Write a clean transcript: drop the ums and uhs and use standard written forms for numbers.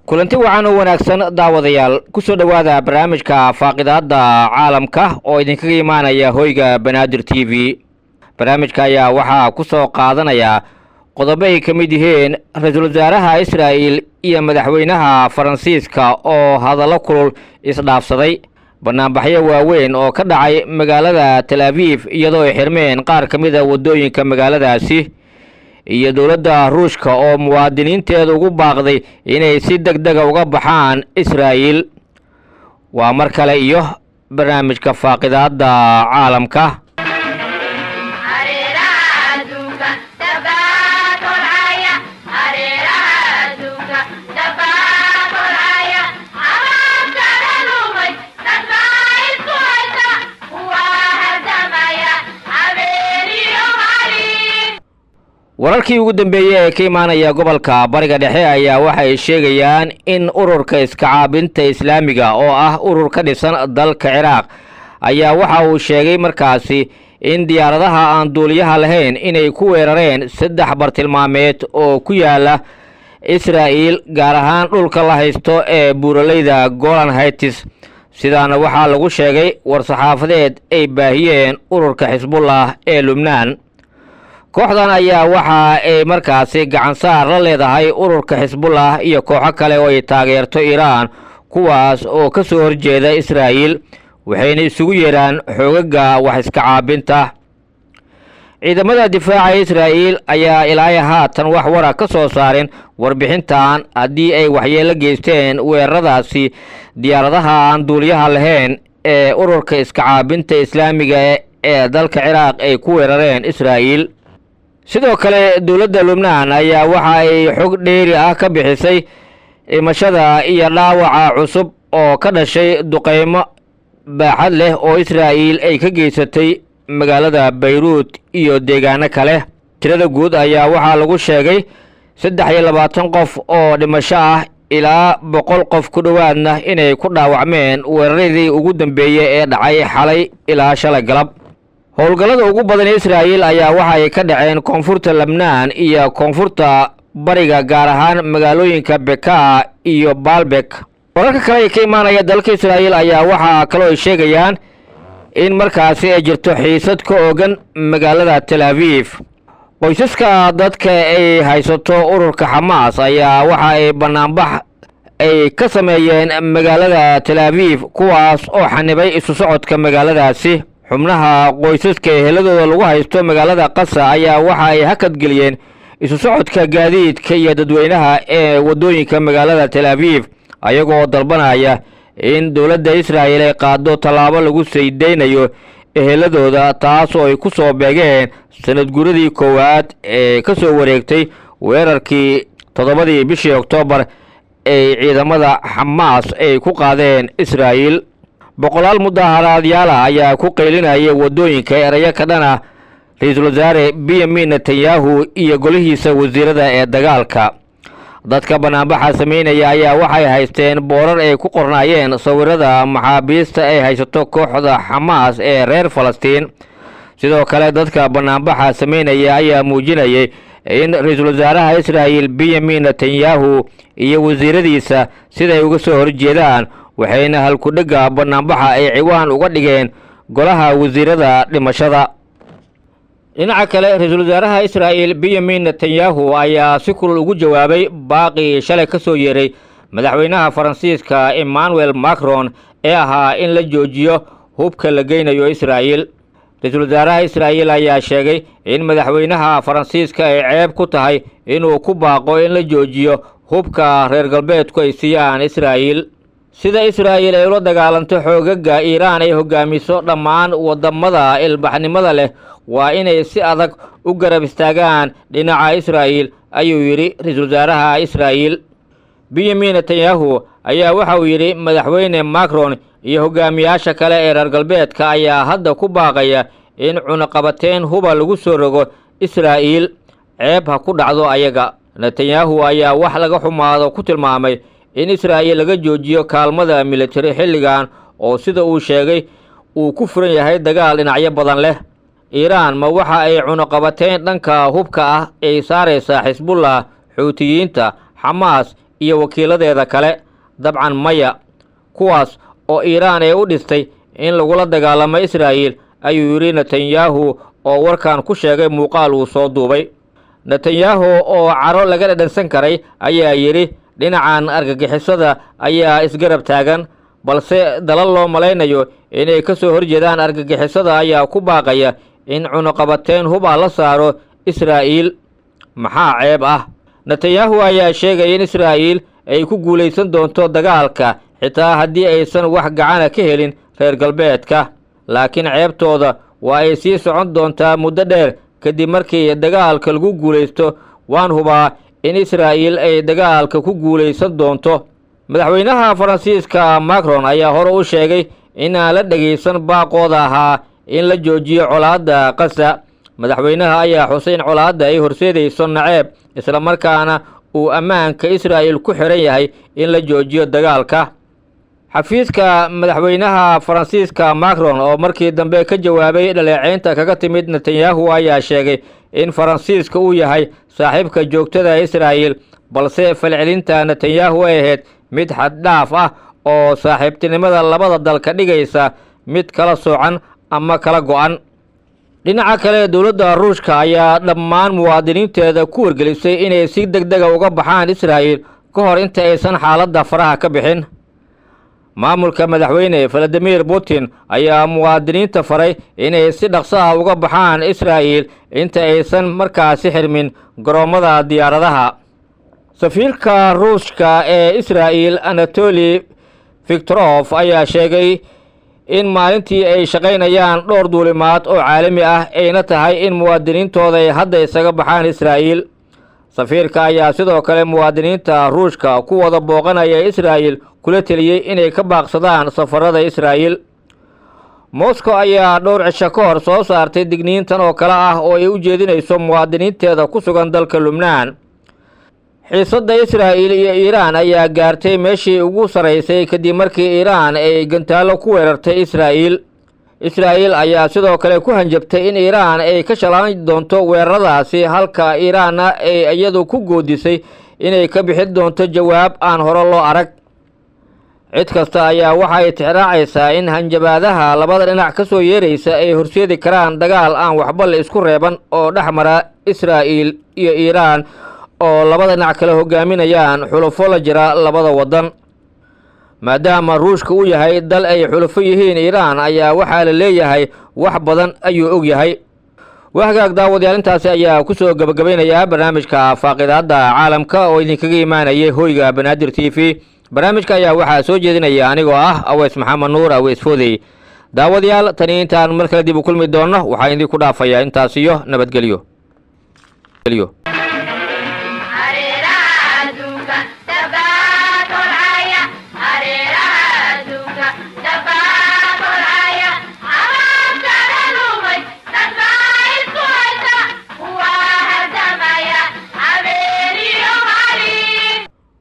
kulanti wacan oo wanaagsan daawadayaal ku soo dhawaada barnaamijka faaqidaada caalamka oo idinkaga imaanaya hoyga Banaadir TV. barnaamijka ayaa waxaa ku soo qaadanaya qodobo ay ka mid yihiin ra'iisul wasaaraha Israa'iil iyo madaxweynaha Faransiiska oo hadallo kulul isdhaafsaday, barnaamijyo waaweyn oo ka dhacay magaalada Tel Aviv iyadoo ay xirmeen qaar ka mid ah wadooyinka magaaladaasi, iyo dowladda Ruushka oo muwaadiniinteeda ugu baaqday inay si degdeg ah uga baxaan Israa'iil. waa mar kale iyo barnaamijka faaqidaada caalamka. wararkii ugu dambeeyay ee ka imaanaya gobolka Bariga Dhexe ayaa waxay sheegayaan in ururka iska caabinta Islaamiga oo ah urur ka dhisan dalka Ciraaq ayaa waxa uu sheegay markaasi in diyaaradaha aan duuliyaha lahayn inay ku weerareen 3 bartilmaameed oo ku yaala Israa'iil, gaar ahaan dhulka la haysto ee buuraleyda Golan Heights. sidaana waxaa lagu sheegay war-saxaafadeed ay baahiyeen ururka Xisbullah ee Lubnaan. kooxdan ayaa waxa ay markaasi gacan saar la leedahay ururka Xisbullah iyo kooxo kale oo ay taageerto Iiraan, kuwaas oo ka soo horjeeda Israa'iil, waxayna isugu yeeraan xoogaga wax iska caabinta. ciidamada difaaca Israa'iil ayaa ilaa haatan wax wara ka soo saareen warbixintan haddii ay waxyeello geysteen weeraradaasi diyaaradaha aan duuliyaha lahayn ee ururka iska caabinta Islaamiga ee dalka Ciraaq ay ku weerareen Israa'iil. sidoo kale dowladda Lubnaan ayaa waxa ay xog dheeri ah ka bixisay dhimashada iyo dhaawaca cusub oo ka dhashay duqeymo baaxad leh oo Israa'iil ay ka geysatay magaalada Beirut iyo deegaano kale. tirada guud ayaa waxaa lagu sheegay 23 qof oo dhimasho ah ilaa 100 qof ku dhowaadna inay ku dhaawacmeen weeraradii ugu dambeeyay ee dhacay xalay ilaa shalay galab. howlgallada ugu badan Israa'iil ayaa waxa ay ka dhaceen koonfurta Lubnaan iyo koonfurta bariga, gaar ahaan magaalooyinka Bekaa iyo Baalbek. wararka kale ee ka imaanaya dalka Israa'iil ayaa waxa kale oo sheegayaan in markaasi ay jirto xiisad ka oogan magaalada Tel Aviv. qoysaska dadka ay haysato ururka Xamaas ayaa waxa ay banaanbax ay ka sameeyeen magaalada Tel Aviv, kuwaas oo xanibay isu socodka magaaladaasi. xubnaha qoysaska eheladooda lagu haysto magaalada Qasa ayaa waxa ay hakad geliyeen isu socodka gaadiidka iyo dadweynaha ee wadooyinka magaalada Tel Aviv, ayagoo dalbanaya in dowladda Israa'iil ay qaado tallaabo lagu saydeynayo eheladooda, taas oo ay ku soo beegeen sanad guuradii koowaad ee ka soo wareegtay weerarkii 7 bishii Oktoobar ee ciidamada Xamaas ay ku qaadeen Israa'iil. boqolaal mudaharaadyaal ayaa ku qaylinaya wadooyinka erayo ka dhana ra'iisul wasaare Benjamin Netanyahu iyo golihiisa wasiirada ee dagaalka. dadka banaanbaxa sameynaya ayaa waxay haysteen boorar ay ku qornaayeen sawirada maxaabiista ay haysato kooxda Xamaas ee reer Falastiin. sidoo kale dadka banaanbaxa sameynaya ayaa muujinayay in ra'iisul wasaaraha Israa'iil Benjamin Netanyahu iyo wasiiradiisa siday uga soo horjeedaan, waxayna halku-dhigga banaanbaxa ay ciwaan uga dhigeen golaha wasiirada dhimashada. dhinaca kale, ra'iisul wasaaraha Israa'iil Benjamin Netanyahu ayaa si kulul ugu jawaabay baaqi shalay ka soo yeeray madaxweynaha Faransiiska Emmanuel Macron ee ahaa in la joojiyo hubka la geynayo Israa'iil. ra'iisul wasaaraha Israa'iil ayaa sheegay in madaxweynaha Faransiiska ay ceeb ku tahay inuu ku baaqo in la joojiyo hubka reer galbeedku ay siiyaan Israa'iil. sida Israa'iil ay ula dagaalanto xoogaga Iiraan ay hogaamiso dhammaan wadamada ilbaxnimada leh, waa inay si adag u garab istaagaan dhinaca Israa'iil, ayuu yiri ra'iisul wasaaraha Israa'iil. Benjamin Netanyahu ayaa waxa uu yiri madaxweyne Macron iyo hogaamiyaasha kale ee reer galbeedka ayaa hadda ku baaqaya in cunaqabateyn huba lagu soo rogo Israa'iil, ceeb ha ku dhacdo ayaga. Netanyahu ayaa wax laga xumaado ku tilmaamay in Israa'iil laga joojiyo kaalmada military xilligan oo sida uu sheegay uu ku furan yahay dagaal dhinacyo badan leh. Iiraan ma waxa ay cunaqabateyn dhanka hubka ah ay saaraysaa Xisbullah, Xuutiyiinta, Xamaas iyo wakiiladeeda kale dabcan maya, kuwaas oo Iiraan ay u dhistay in lagula dagaalamo Israa'iil, ayuu yidhi Netanyahu oo warkan ku sheegay muuqaal uu soo duubay. Netanyahu oo caro laga dhadhansan karay ayaa yidhi dhinacan argagixisada ayaa isgarab taagan, balse dalal loo malaynayo inay ka soo horjeedaan argagixisada ayaa ku baaqaya in cunuqabateyn huba la saaro Israa'iil. Maxaa ceeb ah? Netanyahu ayaa sheegay in Israa'iil ay ku guulaysan doonto dagaalka xitaa haddii aysan wax gacana ka helin reer galbeedka, laakiin ceebtooda waa ay sii socon doontaa muddo dheer kadib markii dagaalka lagu guulaysto. Waan hubaa in Israa'iil ay dagaalka ku guulaysan doonto. Madaxweynaha Faransiiska Macron ayaa hore u sheegay inaan la dhageysan baaqooda ahaa in la joojiyo colaadda Gaza. Madaxweynaha ayaa xusay in colaadda ay horseedayso naceeb, isla markaana uu ammaanka Israa'iil ku xiran yahay in la joojiyo dagaalka. xafiiska madaxweynaha Faransiiska Macron oo markii dambe ka jawaabay dhaleeceynta kaga timid Netanyahu ayaa sheegay in Faransiiska uu yahay saaxiibka joogtada Israa'iil, balse falcelinta Netanyahu ay ahayd mid xad dhaaf ah oo saaxiibtinimada labada dal ka dhigaysa mid kala soocan ama kala go'an. dhinaca kale, dowladda Ruushka ayaa dhammaan muwaadiniinteeda ku wargelisay inay si degdeg ah uga baxaan Israa'iil ka hor inta aysan xaaladda faraha ka bixin. maamulka madaxweyne Vladimir Putin ayaa muwaadiniinta faray inay si dhaqso ah uga baxaan Israa'iil inta aysan markaasi xirmin garoomada diyaaradaha. safiirka Ruushka ee Israa'iil Anatoly Viktorov ayaa sheegay in maalintii ay shaqaynayaan dhowr duulimaad oo caalami ah ayna tahay in muwaadiniintooda ay hadda isaga baxaan Israa'iil. safiirka ayaa sidoo kale muwaadiniinta Ruushka ku wada booqanaya Israa'iil kula taliyay inay ka baaqsadaan safarada Israa'iil. Moscow ayaa dhowr cisho ka hor soo saartay digniintan oo kale ah oo ay u jeedinayso muwaadiniinteeda ku sugan dalka Lubnaan. xiisadda Israa'iil iyo Iiraan ayaa gaartay meeshii ugu saraysay kadib markii Iiraan ay gantaalo ku weerartay Israa'iil. Israa'iil ayaa sidoo kale ku hanjabtay in Iiraan ay ka shalaan doonto weeraradaasi, halka Iiraanna ay iyadu ku goodisay inay ka bixin doonto jawaab aan hore loo arag. cid kasta ayaa waxay tixraacaysaa in hanjabaadaha labada dhinac ka soo yeeraysa ay horseedi karaan dagaal aan waxba la isku reeban oo dhex mara Israa'iil iyo Iiraan oo labada dhinac kala hogaaminayaan xulufo la jira labada wadan. maadaama Ruushka uu yahay dal ay xulufo yihiin Iiraan, ayaa waxaa la leeyahay wax badan ayuu og yahay. wahagaag daawadayaal, intaasi ayaa ku soo gabagabaynayaa barnaamijka faaqidaadda caalamka oo idinkaga imaanayay hoyga Banaadir TV. barnaamijka ayaa waxaa soo jeedinaya anigoo ah Aweys Maxamed Nuur Aweys Foodey. daawadayaal, tani intaan mar kale dib u kulmi doono waxaan idinku dhaafayaa intaas iyo nabadgelyo.